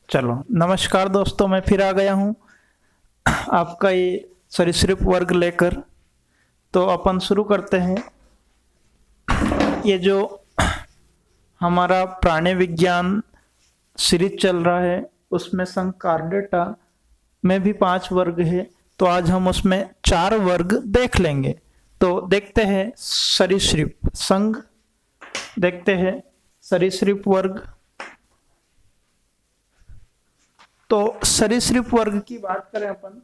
चलो नमस्कार दोस्तों, मैं फिर आ गया हूँ आपका ये सरीसृप वर्ग लेकर। तो अपन शुरू करते हैं। ये जो हमारा प्राणी विज्ञान सीरीज चल रहा है उसमें संघ कार्डेटा में भी 5 वर्ग है, तो आज हम उसमें 4 वर्ग देख लेंगे। तो देखते हैं सरीसृप संघ, देखते हैं सरीसृप वर्ग। तो सरीसृप वर्ग की बात करें अपन,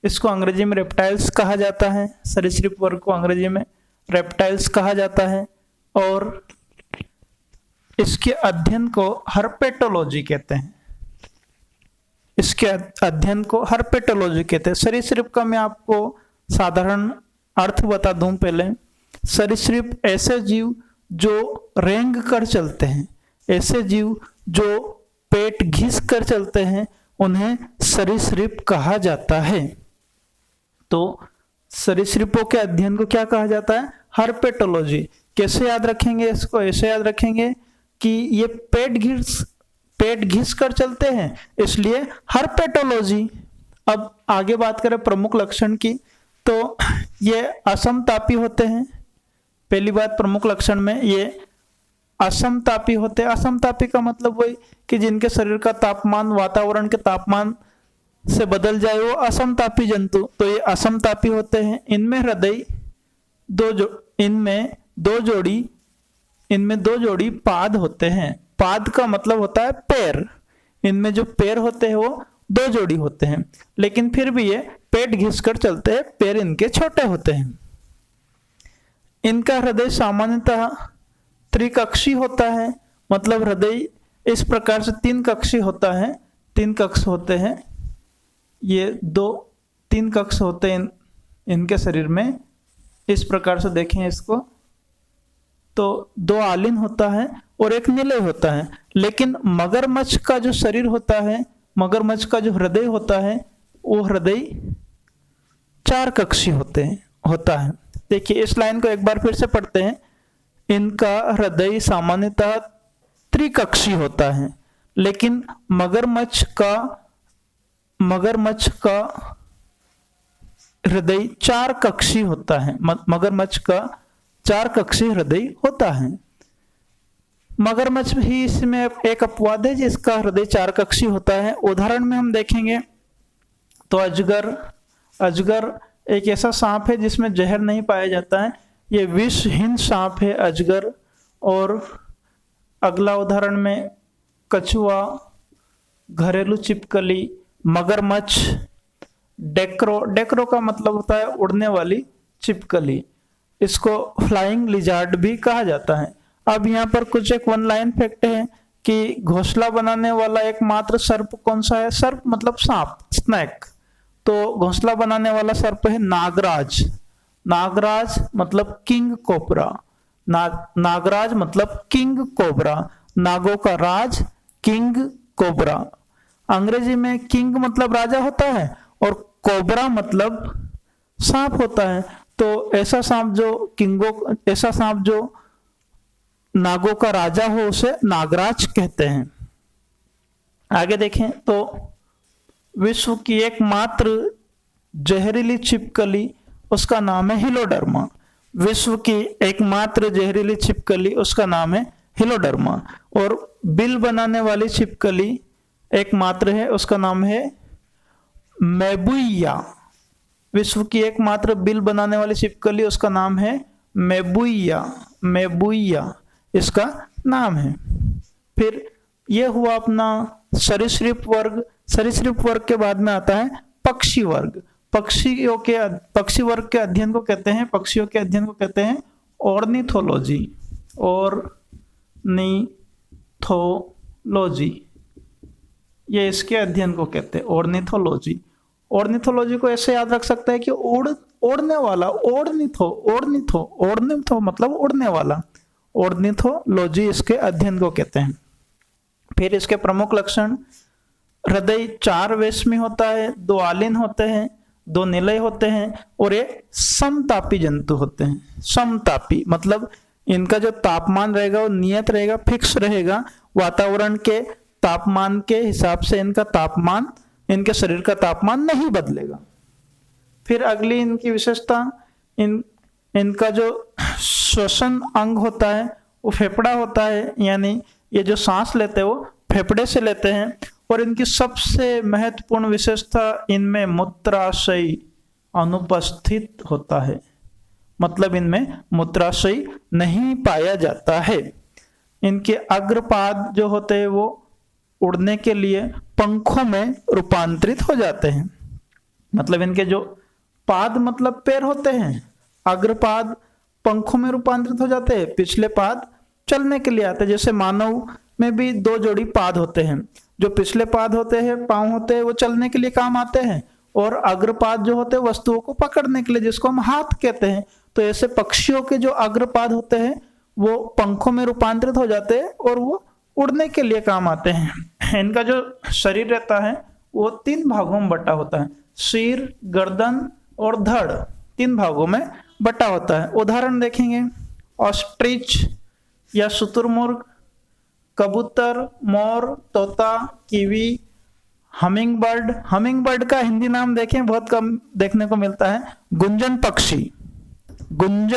इसको अंग्रेजी में रेप्टाइल्स कहा जाता है। सरीसृप वर्ग को अंग्रेजी में रेप्टाइल्स कहा जाता है और इसके अध्ययन को हर्पेटोलॉजी कहते हैं। इसके अध्ययन को हर्पेटोलॉजी कहते हैं। सरीसृप का मैं आपको साधारण अर्थ बता दूं पहले। सरीसृप ऐसे जीव जो रेंग कर चलते हैं, ऐसे जीव जो पेट घिस कर चलते हैं, उन्हें सरीसृप कहा जाता है। तो सरीसृपों के अध्ययन को क्या कहा जाता है? हर्पेटोलॉजी। कैसे याद रखेंगे इसको? ऐसे याद रखेंगे कि ये पेट घिस कर चलते हैं, इसलिए हर्पेटोलॉजी। अब आगे बात करें प्रमुख लक्षण की, तो ये असमतापी होते हैं। पहली बात, प्रमुख लक्षण में ये असमतापी होते हैं। असमतापी का मतलब वही कि जिनके शरीर का तापमान वातावरण के तापमान से बदल जाए, वो असमतापी जंतु। तो ये असमतापी होते हैं। इनमें हृदय इनमें दो जोड़ी पाद होते हैं। पाद का मतलब होता है पैर। इनमें जो पैर होते हैं वो 2 जोड़ी होते हैं, लेकिन फिर भी ये पेट घिस कर चलते हैं, पैर इनके छोटे होते हैं। इनका हृदय सामान्यतः त्रिकक्षी होता है, मतलब हृदय इस प्रकार से 3 कक्षी होता है। 3 कक्ष होते हैं, ये 3 कक्ष होते हैं इनके शरीर में। इस प्रकार से देखें इसको, तो 2 आलिन होता है और 1 निलय होता है। लेकिन मगरमच्छ का जो शरीर होता है, मगरमच्छ का जो हृदय होता है, वो हृदय 4 कक्षी होता है। देखिए इस लाइन को एक बार फिर से पढ़ते हैं। इनका हृदय सामान्यतः त्रिकक्षी होता है, लेकिन मगरमच्छ का हृदय 4 कक्षी होता है। मगरमच्छ का 4 कक्षी हृदय होता है। मगरमच्छ ही इसमें एक अपवाद है जिसका हृदय 4 कक्षी होता है। उदाहरण में हम देखेंगे तो अजगर एक ऐसा सांप है जिसमें जहर नहीं पाया जाता है। ये विषहीन सांप है अजगर। और अगला उदाहरण में कछुआ, घरेलू छिपकली, मगरमच्छ, डेक्रो का मतलब होता है उड़ने वाली छिपकली। इसको फ्लाइंग लिजार्ड भी कहा जाता है। अब यहाँ पर कुछ एक 1 लाइन फैक्ट है कि घोंसला बनाने वाला एकमात्र सर्प कौन सा है? सर्प मतलब सांप, स्नैक। तो घोंसला बनाने वाला सर्प है नागराज। नागराज मतलब किंग कोबरा। नागराज मतलब किंग कोबरा। नागों का राज, किंग कोबरा। अंग्रेजी में किंग मतलब राजा होता है और कोबरा मतलब सांप होता है। तो ऐसा सांप जो नागों का राजा हो उसे नागराज कहते हैं। आगे देखें तो विश्व की एकमात्र जहरीली छिपकली, उसका नाम है हिलोडर्मा। विश्व की एकमात्र जहरीली छिपकली, उसका नाम है हिलोडर्मा। और बिल बनाने वाली छिपकली एकमात्र है, उसका नाम है मेबुइया। विश्व की एकमात्र बिल बनाने वाली छिपकली, उसका नाम है मेबुइया इसका नाम है। फिर यह हुआ अपना सरीसृप वर्ग। सरीसृप वर्ग के बाद में आता है पक्षी वर्ग। पक्षी वर्ग के अध्ययन को कहते हैं, पक्षियों के अध्ययन को कहते हैं ऑर्निथोलॉजी। ये इसके अध्ययन को कहते हैं ऑर्निथोलॉजी। ऑर्निथोलॉजी को ऐसे याद रख सकते हैं कि उड़ने वाला, ऑर्निथो मतलब उड़ने वाला। ऑर्निथोलॉजी इसके अध्ययन को कहते हैं। फिर इसके प्रमुख लक्षण, हृदय 4 वेश में होता है, 2 आलिन होते हैं, 2 निलय होते हैं और ये समतापी जंतु होते हैं। समतापी मतलब इनका जो तापमान रहेगा वो नियत रहेगा, फिक्स रहेगा। वातावरण के तापमान के हिसाब से इनका तापमान, इनके शरीर का तापमान नहीं बदलेगा। फिर अगली इनकी विशेषता, इनका जो श्वसन अंग होता है वो फेफड़ा होता है, यानी ये जो सांस लेते हैं वो फेफड़े से लेते हैं। और इनकी सबसे महत्वपूर्ण विशेषता, इनमें मूत्राशय अनुपस्थित होता है, मतलब इनमें मूत्राशय नहीं पाया जाता है। इनके अग्रपाद जो होते हैं वो उड़ने के लिए पंखों में रूपांतरित हो जाते हैं, मतलब इनके जो पाद मतलब पैर होते हैं, अग्रपाद पंखों में रूपांतरित हो जाते हैं, पिछले पाद चलने के लिए आते हैं। जैसे मानव में भी 2 जोड़ी पाद होते हैं, जो पिछले पाद होते हैं, पांव होते हैं, वो चलने के लिए काम आते हैं, और अग्रपाद जो होते हैं वस्तुओं को पकड़ने के लिए, जिसको हम हाथ कहते हैं। तो ऐसे पक्षियों के जो अग्रपाद होते हैं वो पंखों में रूपांतरित हो जाते हैं और वो उड़ने के लिए काम आते हैं। इनका जो शरीर रहता है वो 3 भागों में बटा होता है, सिर, गर्दन और धड़, 3 भागों में बटा होता है। उदाहरण देखेंगे, ऑस्ट्रिच या शुतुरमुर्ग, कबूतर, मोर, तोता, kiwi, humming bird. Humming bird का हिंदी नाम देखें, बहुत कम देखने को मिलता है, गुंजन पक्षी। गुंजन